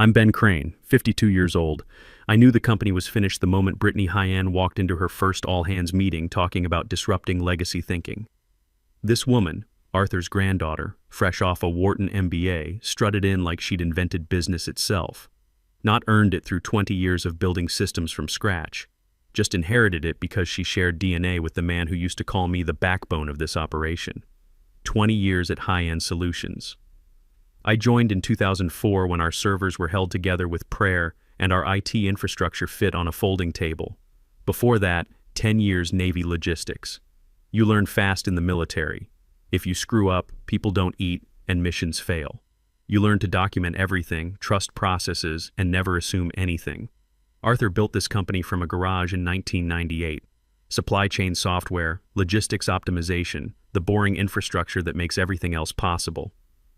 I'm Ben Crane, 52 years old. I knew the company was finished the moment Brittany Hyen walked into her first all-hands meeting talking about disrupting legacy thinking. This woman, Arthur's granddaughter, fresh off a Wharton MBA, strutted in like she'd invented business itself. Not earned it through 20 years of building systems from scratch. Just inherited it because she shared DNA with the man who used to call me the backbone of this operation. 20 years at High-End Solutions. I joined in 2004 when our servers were held together with prayer and our IT infrastructure fit on a folding table. Before that, 10 years Navy logistics. You learn fast in the military. If you screw up, people don't eat and missions fail. You learn to document everything, trust processes, and never assume anything. Arthur built this company from a garage in 1998. Supply chain software, logistics optimization, the boring infrastructure that makes everything else possible.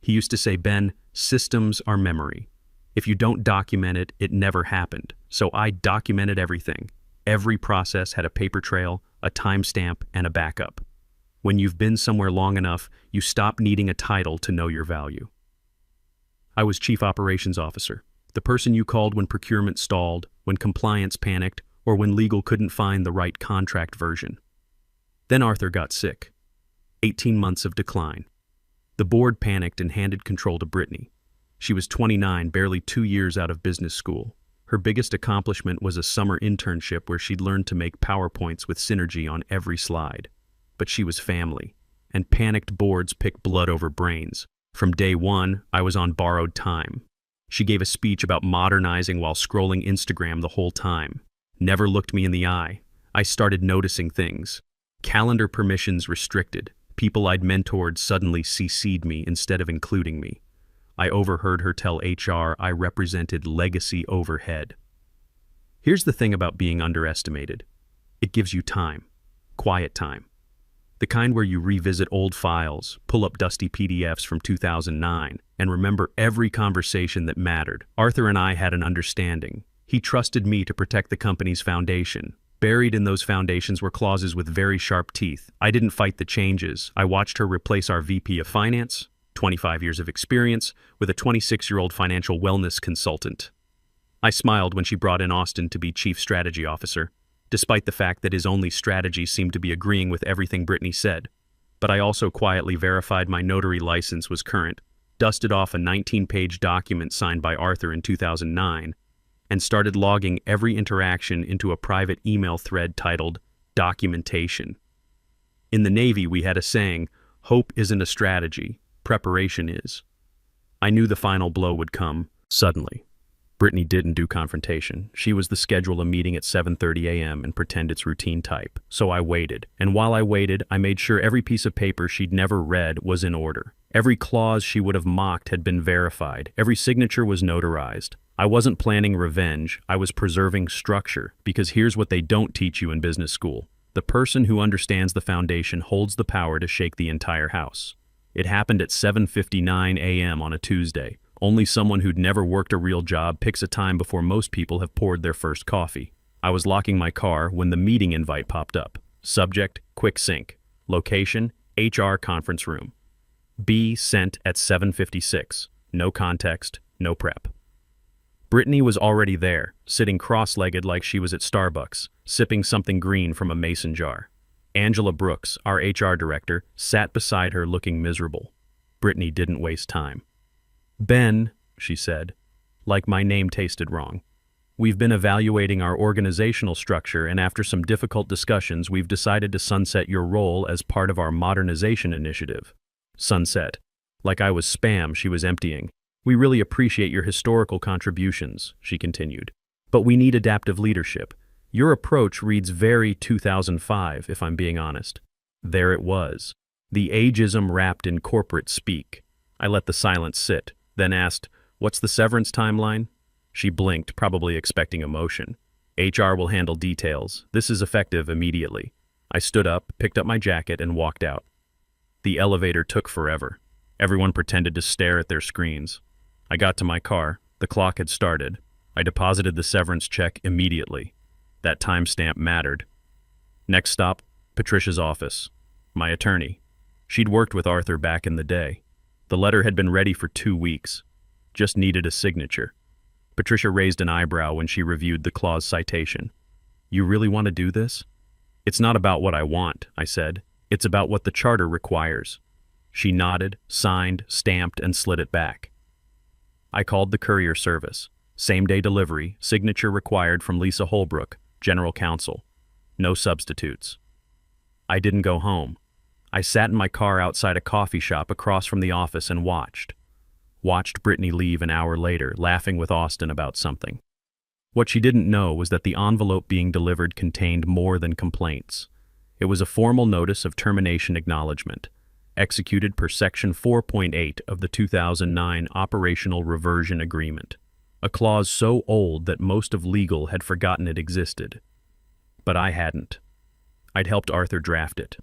He used to say, Ben, systems are memory. If you don't document it, it never happened. So I documented everything. Every process had a paper trail, a timestamp, and a backup. When you've been somewhere long enough, you stop needing a title to know your value. I was Chief Operations Officer, the person you called when procurement stalled, when compliance panicked, or when legal couldn't find the right contract version. Then Arthur got sick. 18 months of decline. The board panicked and handed control to Brittany. She was 29, barely 2 years out of business school. Her biggest accomplishment was a summer internship where she'd learned to make PowerPoints with synergy on every slide. But she was family, and panicked boards pick blood over brains. From day one, I was on borrowed time. She gave a speech about modernizing while scrolling Instagram the whole time. Never looked me in the eye. I started noticing things. Calendar permissions restricted. People I'd mentored suddenly CC'd me instead of including me. I overheard her tell HR I represented legacy overhead. Here's the thing about being underestimated. It gives you time. Quiet time. The kind where you revisit old files, pull up dusty PDFs from 2009, and remember every conversation that mattered. Arthur and I had an understanding. He trusted me to protect the company's foundation. Buried in those foundations were clauses with very sharp teeth. I didn't fight the changes. I watched her replace our VP of Finance, 25 years of experience, with a 26-year-old financial wellness consultant. I smiled when she brought in Austin to be Chief Strategy Officer, despite the fact that his only strategy seemed to be agreeing with everything Brittany said. But I also quietly verified my notary license was current, dusted off a 19-page document signed by Arthur in 2009, and started logging every interaction into a private email thread titled Documentation. In the Navy, we had a saying, hope isn't a strategy, preparation is. I knew the final blow would come, suddenly. Brittany didn't do confrontation. She was to schedule a meeting at 7:30 a.m. and pretend it's routine type. So I waited. And while I waited, I made sure every piece of paper she'd never read was in order. Every clause she would have mocked had been verified. Every signature was notarized. I wasn't planning revenge. I was preserving structure. Because here's what they don't teach you in business school. The person who understands the foundation holds the power to shake the entire house. It happened at 7:59 a.m. on a Tuesday. Only someone who'd never worked a real job picks a time before most people have poured their first coffee. I was locking my car when the meeting invite popped up. Subject, quick sync. Location, HR conference room. B sent at 7:56. No context, no prep. Brittany was already there, sitting cross-legged like she was at Starbucks, sipping something green from a mason jar. Angela Brooks, our HR director, sat beside her looking miserable. Brittany didn't waste time. Ben, she said, like my name tasted wrong. We've been evaluating our organizational structure, and after some difficult discussions, we've decided to sunset your role as part of our modernization initiative. Sunset. Like I was spam she was emptying. We really appreciate your historical contributions, she continued. But we need adaptive leadership. Your approach reads very 2005, if I'm being honest. There it was. The ageism wrapped in corporate speak. I let the silence sit, then asked, what's the severance timeline? She blinked, probably expecting emotion. HR will handle details. This is effective immediately. I stood up, picked up my jacket, and walked out. The elevator took forever. Everyone pretended to stare at their screens. I got to my car. The clock had started. I deposited the severance check immediately. That timestamp mattered. Next stop, Patricia's office. My attorney. She'd worked with Arthur back in the day. The letter had been ready for 2 weeks. Just needed a signature. Patricia raised an eyebrow when she reviewed the clause citation. You really want to do this? It's not about what I want, I said. It's about what the charter requires. She nodded, signed, stamped, and slid it back. I called the courier service. Same-day delivery, signature required from Lisa Holbrook, General Counsel. No substitutes. I didn't go home. I sat in my car outside a coffee shop across from the office and watched. Watched Brittany leave an hour later, laughing with Austin about something. What she didn't know was that the envelope being delivered contained more than complaints. It was a formal notice of termination acknowledgement, executed per Section 4.8 of the 2009 Operational Reversion Agreement, a clause so old that most of legal had forgotten it existed. But I hadn't. I'd helped Arthur draft it.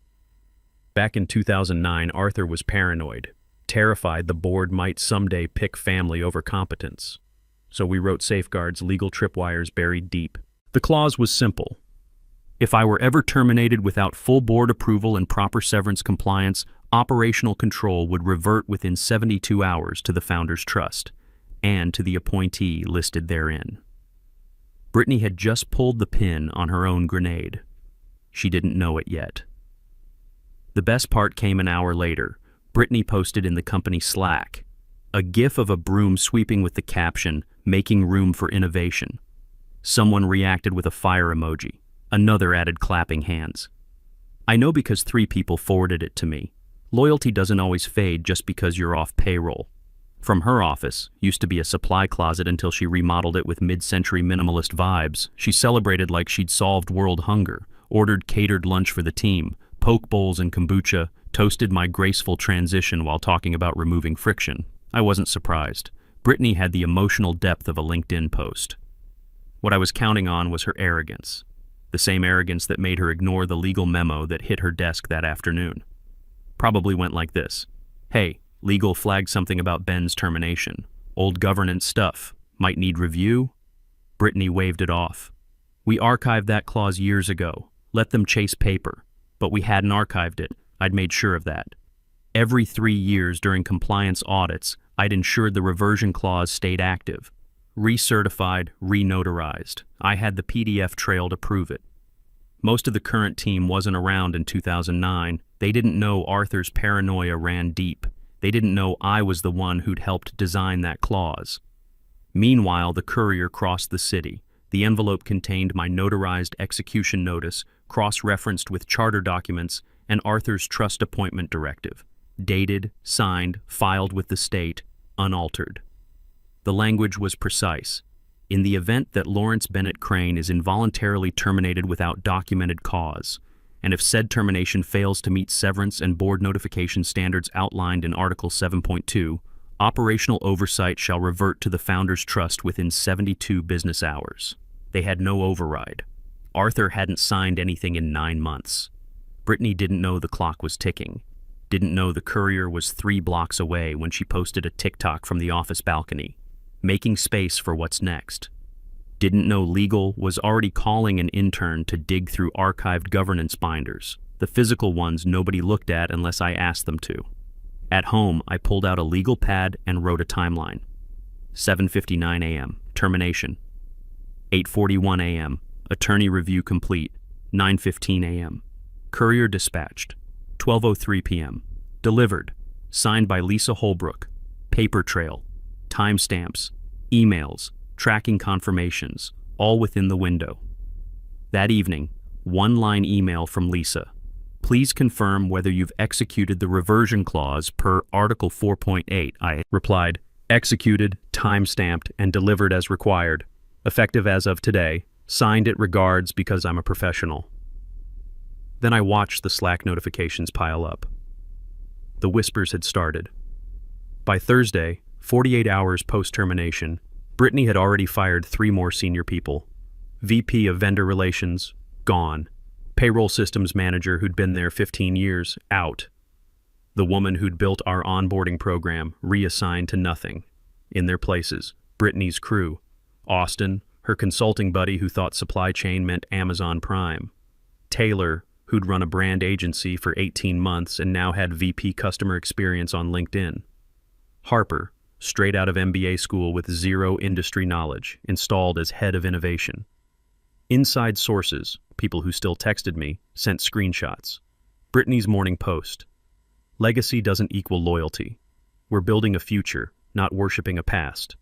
Back in 2009, Arthur was paranoid, terrified the board might someday pick family over competence. So we wrote safeguards, legal tripwires buried deep. The clause was simple. If I were ever terminated without full board approval and proper severance compliance, operational control would revert within 72 hours to the Founders Trust and to the appointee listed therein. Brittany had just pulled the pin on her own grenade. She didn't know it yet. The best part came an hour later. Brittany posted in the company Slack a GIF of a broom sweeping with the caption, "Making room for innovation." Someone reacted with a fire emoji. Another added clapping hands. I know because 3 people forwarded it to me. Loyalty doesn't always fade just because you're off payroll. From her office, used to be a supply closet until she remodeled it with mid-century minimalist vibes, she celebrated like she'd solved world hunger, ordered catered lunch for the team, poke bowls and kombucha, toasted my graceful transition while talking about removing friction. I wasn't surprised. Brittany had the emotional depth of a LinkedIn post. What I was counting on was her arrogance. The same arrogance that made her ignore the legal memo that hit her desk that afternoon. Probably went like this. Hey, legal flagged something about Ben's termination. Old governance stuff. Might need review? Brittany waved it off. We archived that clause years ago. Let them chase paper. But we hadn't archived it. I'd made sure of that. Every 3 years during compliance audits, I'd ensured the reversion clause stayed active. Recertified, renotarized. I had the PDF trail to prove it. Most of the current team wasn't around in 2009. They didn't know Arthur's paranoia ran deep. They didn't know I was the one who'd helped design that clause. Meanwhile, the courier crossed the city. The envelope contained my notarized execution notice, cross-referenced with charter documents, and Arthur's trust appointment directive. Dated, signed, filed with the state, unaltered. The language was precise. In the event that Lawrence Bennett Crane is involuntarily terminated without documented cause, and if said termination fails to meet severance and board notification standards outlined in Article 7.2, operational oversight shall revert to the Founders Trust within 72 business hours. They had no override. Arthur hadn't signed anything in 9 months. Brittany didn't know the clock was ticking. Didn't know the courier was 3 blocks away when she posted a TikTok from the office balcony, making space for what's next. Didn't know legal was already calling an intern to dig through archived governance binders, the physical ones nobody looked at unless I asked them to. At home, I pulled out a legal pad and wrote a timeline. 7:59 a.m., termination. 8:41 a.m., attorney review complete. 9:15 a.m., courier dispatched. 12:03 p.m., delivered, signed by Lisa Holbrook, paper trail, timestamps, emails, tracking confirmations, all within the window. That evening, 1-line email from Lisa. Please confirm whether you've executed the reversion clause per Article 4.8. I replied, executed, timestamped, and delivered as required. Effective as of today. Signed it regards because I'm a professional. Then I watched the Slack notifications pile up. The whispers had started. By Thursday, 48 hours post-termination, Brittany had already fired 3 more senior people. VP of Vendor Relations, gone. Payroll Systems Manager who'd been there 15 years, out. The woman who'd built our onboarding program, reassigned to nothing. In their places, Brittany's crew. Austin, her consulting buddy who thought supply chain meant Amazon Prime. Taylor, who'd run a brand agency for 18 months and now had VP customer experience on LinkedIn. Harper, straight out of MBA school with zero industry knowledge, installed as head of innovation. Inside sources, people who still texted me, sent screenshots. Brittany's Morning Post. Legacy doesn't equal loyalty. We're building a future, not worshiping a past.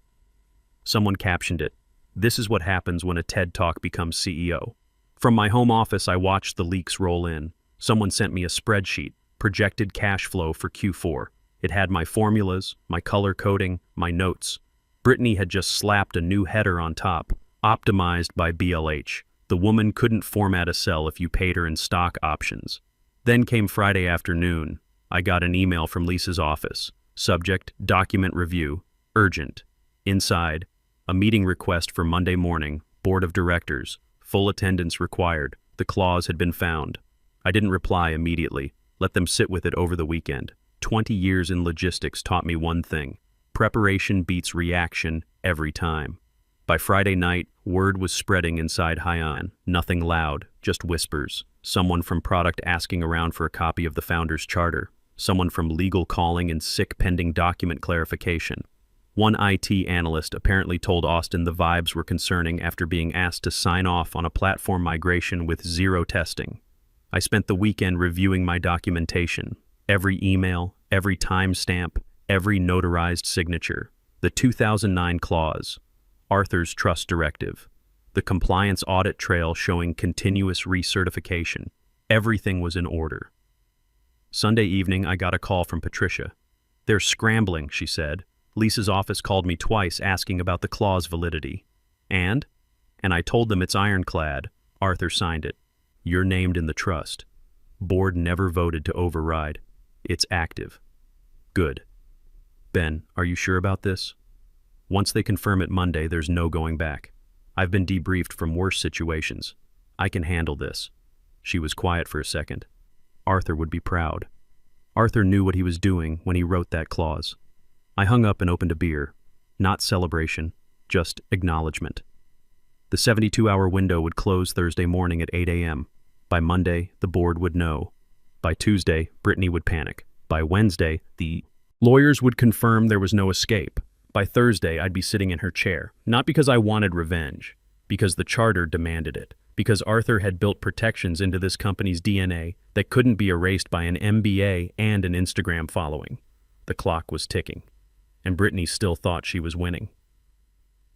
Someone captioned it, "This is what happens when a TED Talk becomes CEO." From my home office, I watched the leaks roll in. Someone sent me a spreadsheet, projected cash flow for Q4. It had my formulas, my color coding, my notes. Brittany had just slapped a new header on top, optimized by BLH. The woman couldn't format a cell if you paid her in stock options. Then came Friday afternoon. I got an email from Lisa's office. Subject, document review, urgent. Inside, a meeting request for Monday morning, board of directors, full attendance required. The clause had been found. I didn't reply immediately. Let them sit with it over the weekend. 20 years in logistics taught me one thing. Preparation beats reaction every time. By Friday night, word was spreading inside Haiyan. Nothing loud, just whispers. Someone from product asking around for a copy of the founder's charter. Someone from legal calling and sick pending document clarification. One IT analyst apparently told Austin the vibes were concerning after being asked to sign off on a platform migration with zero testing. I spent the weekend reviewing my documentation. Every email, every timestamp, every notarized signature. The 2009 clause. Arthur's trust directive. The compliance audit trail showing continuous recertification. Everything was in order. Sunday evening, I got a call from Patricia. "They're scrambling," she said. "Lisa's office called me twice asking about the clause validity." And I told them it's ironclad. Arthur signed it. "You're named in the trust. Board never voted to override. It's active." "Good. Ben, are you sure about this?" "Once they confirm it Monday, there's no going back. I've been debriefed from worse situations. I can handle this." She was quiet for a second. Arthur would be proud. Arthur knew what he was doing when he wrote that clause. I hung up and opened a beer. Not celebration, just acknowledgement. The 72-hour window would close Thursday morning at 8 a.m. By Monday, the board would know. By Tuesday, Brittany would panic. By Wednesday, the lawyers would confirm there was no escape. By Thursday, I'd be sitting in her chair, not because I wanted revenge, because the charter demanded it, because Arthur had built protections into this company's DNA that couldn't be erased by an MBA and an Instagram following. The clock was ticking, and Brittany still thought she was winning.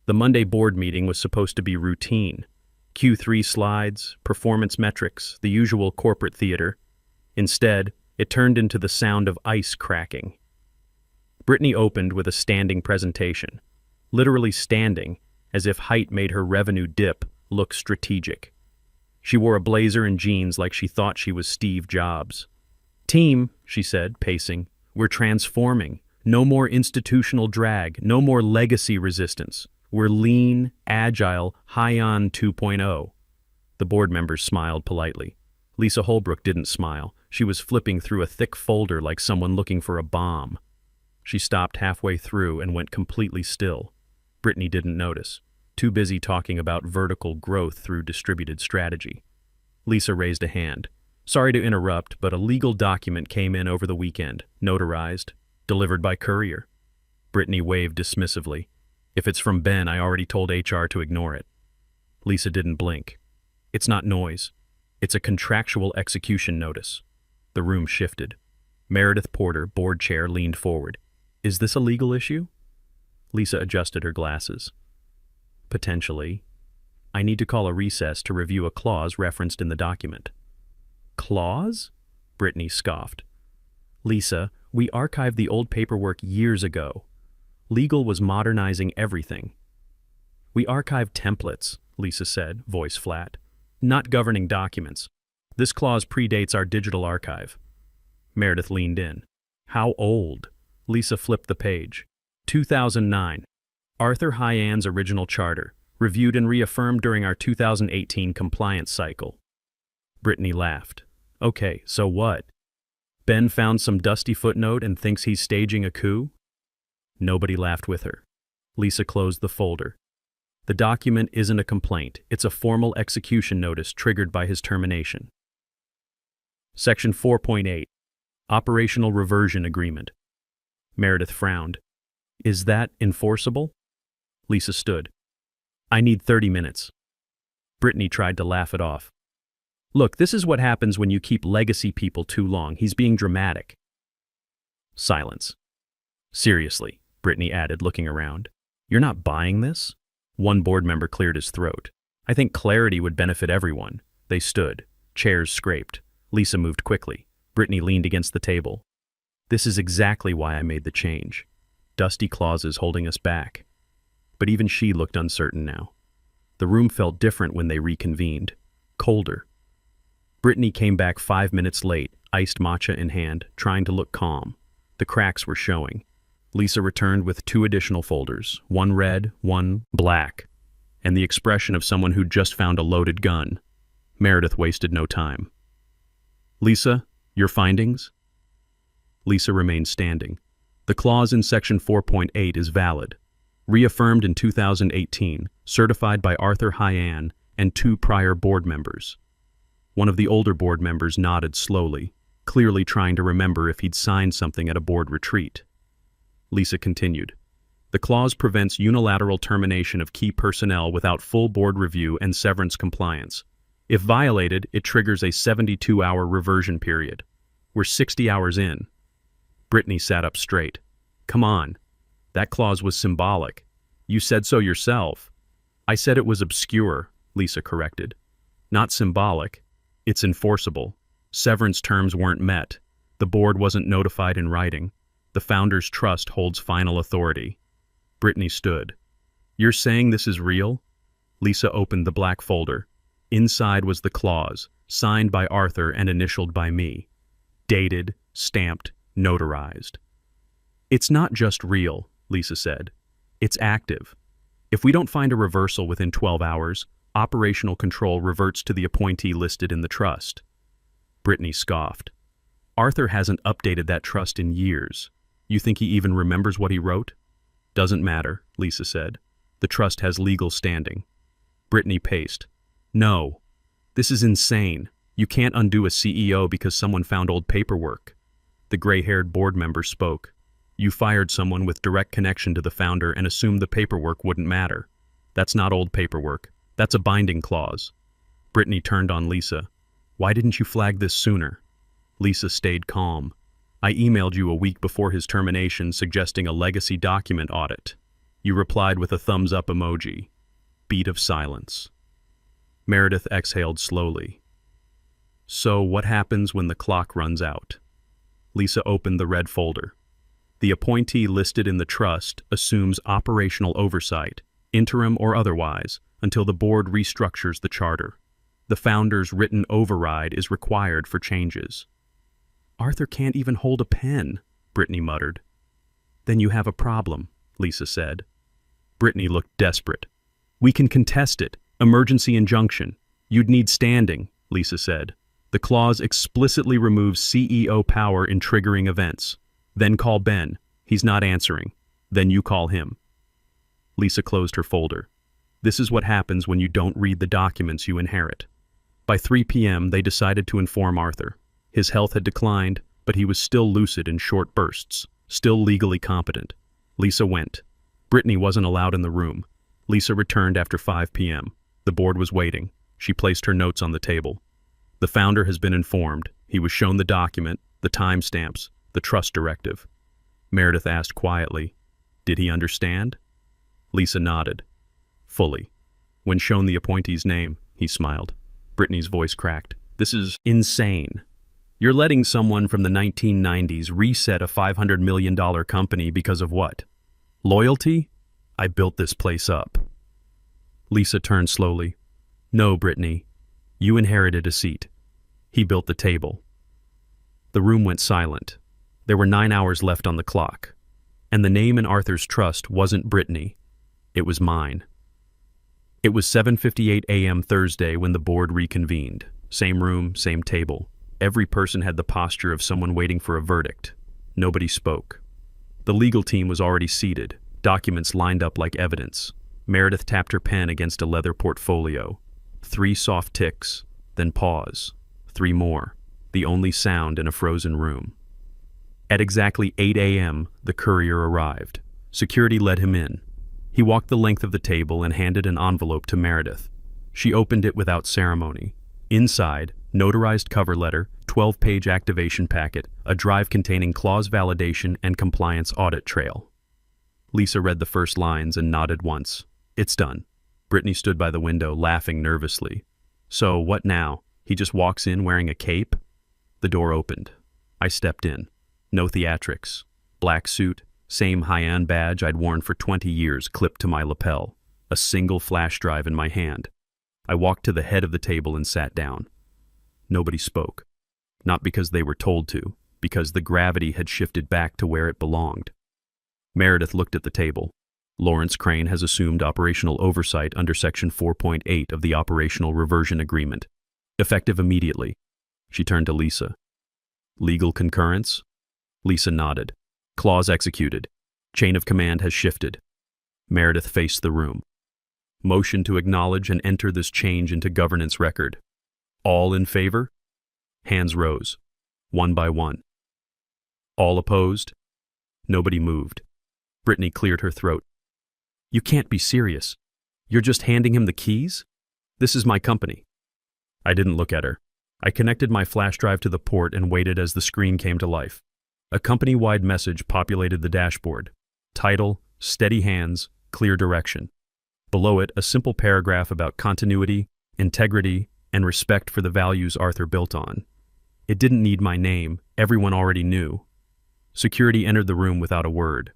The Monday board meeting was supposed to be routine. Q3 slides, performance metrics, the usual corporate theater. Instead, it turned into the sound of ice cracking. Brittany opened with a standing presentation, literally standing, as if height made her revenue dip look strategic. She wore a blazer and jeans like she thought she was Steve Jobs. "Team," she said, pacing, "we're transforming. No more institutional drag, no more legacy resistance. We're lean, agile, Haiyan 2.0. The board members smiled politely. Lisa Holbrook didn't smile. She was flipping through a thick folder like someone looking for a bomb. She stopped halfway through and went completely still. Brittany didn't notice, too busy talking about vertical growth through distributed strategy. Lisa raised a hand. "Sorry to interrupt, but a legal document came in over the weekend, notarized, delivered by courier." Brittany waved dismissively. "If it's from Ben, I already told HR to ignore it." Lisa didn't blink. "It's not noise. It's a contractual execution notice." The room shifted. Meredith Porter, board chair, leaned forward. "Is this a legal issue?" Lisa adjusted her glasses. "Potentially. I need to call a recess to review a clause referenced in the document." "Clause?" Brittany scoffed. "Lisa, we archived the old paperwork years ago. Legal was modernizing everything." "We archived templates," Lisa said, voice flat, "not governing documents. This clause predates our digital archive." Meredith leaned in. "How old?" Lisa flipped the page. 2009. Arthur Haiyan's original charter, reviewed and reaffirmed during our 2018 compliance cycle. Brittany laughed. "Okay, so what? Ben found some dusty footnote and thinks he's staging a coup?" Nobody laughed with her. Lisa closed the folder. "The document isn't a complaint. It's a formal execution notice triggered by his termination." Section 4.8. Operational Reversion Agreement. Meredith frowned. Is that enforceable? Lisa stood. I need 30 minutes. Brittany tried to laugh it off. Look, this is what happens when you keep legacy people too long. He's being dramatic. Silence. Seriously, Brittany added, looking around. You're not buying this? One board member cleared his throat. I think clarity would benefit everyone. They stood. Chairs scraped. Lisa moved quickly. Brittany leaned against the table. This is exactly why I made the change. Dusty clauses holding us back. But even she looked uncertain now. The room felt different when they reconvened. Colder. Brittany came back 5 minutes late, iced matcha in hand, trying to look calm. The cracks were showing. Lisa returned with 2 additional folders, one red, one black, and the expression of someone who'd just found a loaded gun. Meredith wasted no time. Lisa, your findings? Lisa remained standing. The clause in Section 4.8 is valid. Reaffirmed in 2018, certified by Arthur Hyan and 2 prior board members. One of the older board members nodded slowly, clearly trying to remember if he'd signed something at a board retreat. Lisa continued. The clause prevents unilateral termination of key personnel without full board review and severance compliance. If violated, it triggers a 72-hour reversion period. We're 60 hours in. Brittany sat up straight. Come on. That clause was symbolic. You said so yourself. I said it was obscure, Lisa corrected. Not symbolic. It's enforceable. Severance terms weren't met. The board wasn't notified in writing. The founder's trust holds final authority. Brittany stood. You're saying this is real? Lisa opened the black folder. Inside was the clause, signed by Arthur and initialed by me. Dated, stamped, notarized. It's not just real, Lisa said. It's active. If we don't find a reversal within 12 hours, operational control reverts to the appointee listed in the trust. Brittany scoffed. Arthur hasn't updated that trust in years. You think he even remembers what he wrote? Doesn't matter, Lisa said. The trust has legal standing. Brittany paced. No. This is insane. You can't undo a CEO because someone found old paperwork. The gray-haired board member spoke. You fired someone with direct connection to the founder and assumed the paperwork wouldn't matter. That's not old paperwork. That's a binding clause. Brittany turned on Lisa. Why didn't you flag this sooner? Lisa stayed calm. I emailed you a week before his termination suggesting a legacy document audit. You replied with a thumbs-up emoji. Beat of silence. Meredith exhaled slowly. So what happens when the clock runs out? Lisa opened the red folder. The appointee listed in the trust assumes operational oversight, interim or otherwise, until the board restructures the charter. The founder's written override is required for changes. Arthur can't even hold a pen, Brittany muttered. Then you have a problem, Lisa said. Brittany looked desperate. We can contest it. Emergency injunction. You'd need standing, Lisa said. The clause explicitly removes CEO power in triggering events. Then call Ben. He's not answering. Then you call him. Lisa closed her folder. This is what happens when you don't read the documents you inherit. By 3 p.m., they decided to inform Arthur. His health had declined, but he was still lucid in short bursts, still legally competent. Lisa went. Brittany wasn't allowed in the room. Lisa returned after 5 p.m. The board was waiting. She placed her notes on the table. The founder has been informed. He was shown the document, the timestamps, the trust directive. Meredith asked quietly, Did he understand? Lisa nodded. Fully. When shown the appointee's name, he smiled. Brittany's voice cracked. This is insane. You're letting someone from the 1990s reset a $500 million company because of what? Loyalty? I built this place up. Lisa turned slowly. No, Brittany. You inherited a seat. He built the table. The room went silent. There were 9 hours left on the clock. And the name in Arthur's trust wasn't Brittany. It was mine. It was 7:58 a.m. Thursday when the board reconvened. Same room, same table. Every person had the posture of someone waiting for a verdict. Nobody spoke. The legal team was already seated, documents lined up like evidence. Meredith tapped her pen against a leather portfolio. 3 soft ticks, then pause. 3 more, the only sound in a frozen room. At exactly 8 a.m., the courier arrived. Security led him in. He walked the length of the table and handed an envelope to Meredith. She opened it without ceremony. Inside, notarized cover letter, 12-page activation packet, a drive containing clause validation and compliance audit trail. Lisa read the first lines and nodded once. It's done. Brittany stood by the window, laughing nervously. So, what now? He just walks in wearing a cape? The door opened. I stepped in. No theatrics. Black suit, same Haiyan badge I'd worn for 20 years clipped to my lapel. A single flash drive in my hand. I walked to the head of the table and sat down. Nobody spoke. Not because they were told to, because the gravity had shifted back to where it belonged. Meredith looked at the table. Lawrence Crane has assumed operational oversight under Section 4.8 of the Operational Reversion Agreement. Effective immediately. She turned to Lisa. Legal concurrence? Lisa nodded. Clause executed. Chain of command has shifted. Meredith faced the room. Motion to acknowledge and enter this change into governance record. All in favor? Hands rose, one by one. All opposed? Nobody moved. Brittany cleared her throat. You can't be serious. You're just handing him the keys? This is my company. I didn't look at her. I connected my flash drive to the port and waited as the screen came to life. A company-wide message populated the dashboard. Title, Steady Hands, Clear Direction. Below it, a simple paragraph about continuity, integrity, and respect for the values Arthur built on. It didn't need my name. Everyone already knew. Security entered the room without a word.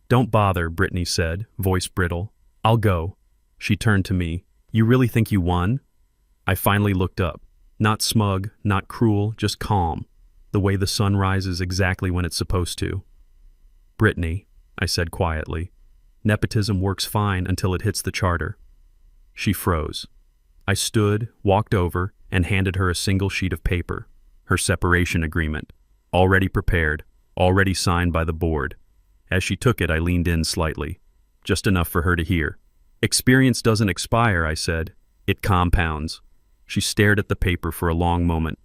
Don't bother, Brittany said, voice brittle. I'll go. She turned to me. You really think you won? I finally looked up. Not smug, not cruel, just calm. The way the sun rises exactly when it's supposed to. Brittany, I said quietly. Nepotism works fine until it hits the charter. She froze. I stood, walked over, and handed her a single sheet of paper. Her separation agreement. Already prepared, already signed by the board. As she took it, I leaned in slightly. Just enough for her to hear. Experience doesn't expire, I said. It compounds. She stared at the paper for a long moment,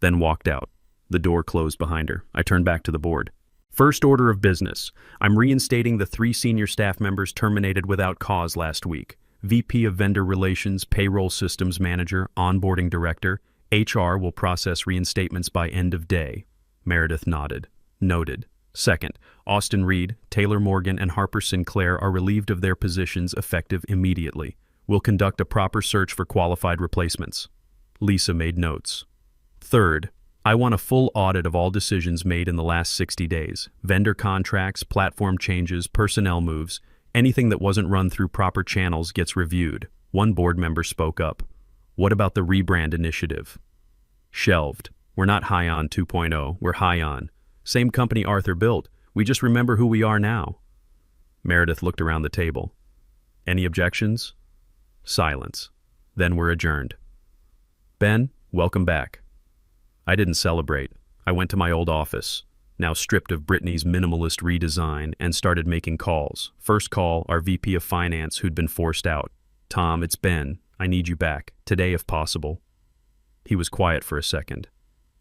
then walked out. The door closed behind her. I turned back to the board. First order of business. I'm reinstating the 3 senior staff members terminated without cause last week. VP of Vendor Relations, Payroll Systems Manager, Onboarding Director. HR will process reinstatements by end of day. Meredith nodded. Noted. Second, Austin Reed, Taylor Morgan, and Harper Sinclair are relieved of their positions effective immediately. We'll conduct a proper search for qualified replacements. Lisa made notes. Third, I want a full audit of all decisions made in the last 60 days. Vendor contracts, platform changes, personnel moves. Anything that wasn't run through proper channels gets reviewed. One board member spoke up. What about the rebrand initiative? Shelved. We're not Haiyan 2.0, we're Haiyan. Same company Arthur built. We just remember who we are now. Meredith looked around the table. Any objections? Silence. Then we're adjourned. Ben, welcome back. I didn't celebrate. I went to my old office, now stripped of Brittany's minimalist redesign, and started making calls. First call, our VP of Finance who'd been forced out. Tom, it's Ben. I need you back. Today if possible. He was quiet for a second.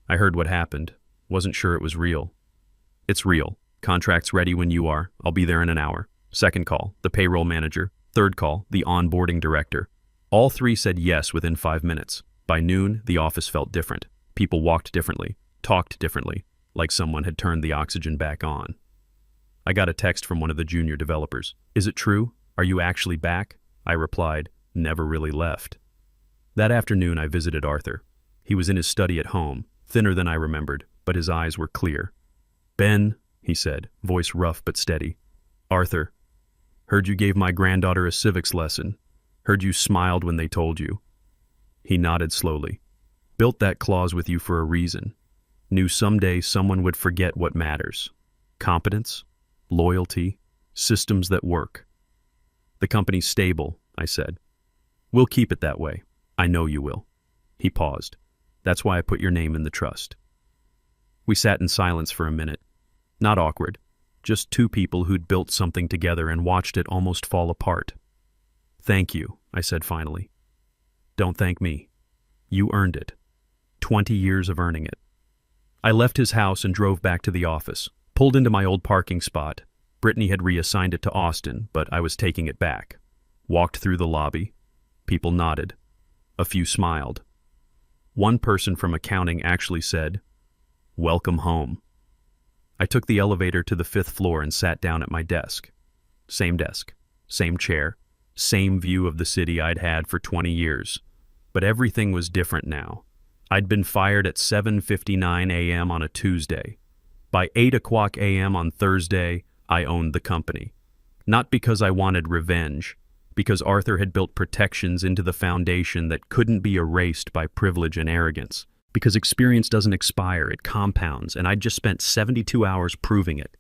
I heard what happened. Wasn't sure it was real. It's real. Contract's ready when you are. I'll be there in an hour. Second call, the payroll manager. Third call, the onboarding director. All 3 said yes within 5 minutes. By noon, the office felt different. People walked differently, talked differently, like someone had turned the oxygen back on. I got a text from one of the junior developers. Is it true? Are you actually back? I replied, never really left. That afternoon, I visited Arthur. He was in his study at home, thinner than I remembered, but his eyes were clear. Ben, he said, voice rough but steady. Arthur, heard you gave my granddaughter a civics lesson. Heard you smiled when they told you. He nodded slowly. Built that clause with you for a reason. Knew someday someone would forget what matters. Competence, loyalty, systems that work. The company's stable, I said. We'll keep it that way. I know you will. He paused. That's why I put your name in the trust. We sat in silence for a minute. Not awkward. Just 2 people who'd built something together and watched it almost fall apart. Thank you, I said finally. Don't thank me. You earned it. 20 years of earning it. I left his house and drove back to the office, pulled into my old parking spot. Brittany had reassigned it to Austin, but I was taking it back. Walked through the lobby. People nodded. A few smiled. One person from accounting actually said, "Welcome home." I took the elevator to the 5th floor and sat down at my desk. Same desk, same chair, same view of the city I'd had for 20 years. But everything was different now. I'd been fired at 7:59 a.m. on a Tuesday. By 8 o'clock a.m. on Thursday, I owned the company. Not because I wanted revenge, because Arthur had built protections into the foundation that couldn't be erased by privilege and arrogance. Because experience doesn't expire, it compounds, and I'd just spent 72 hours proving it.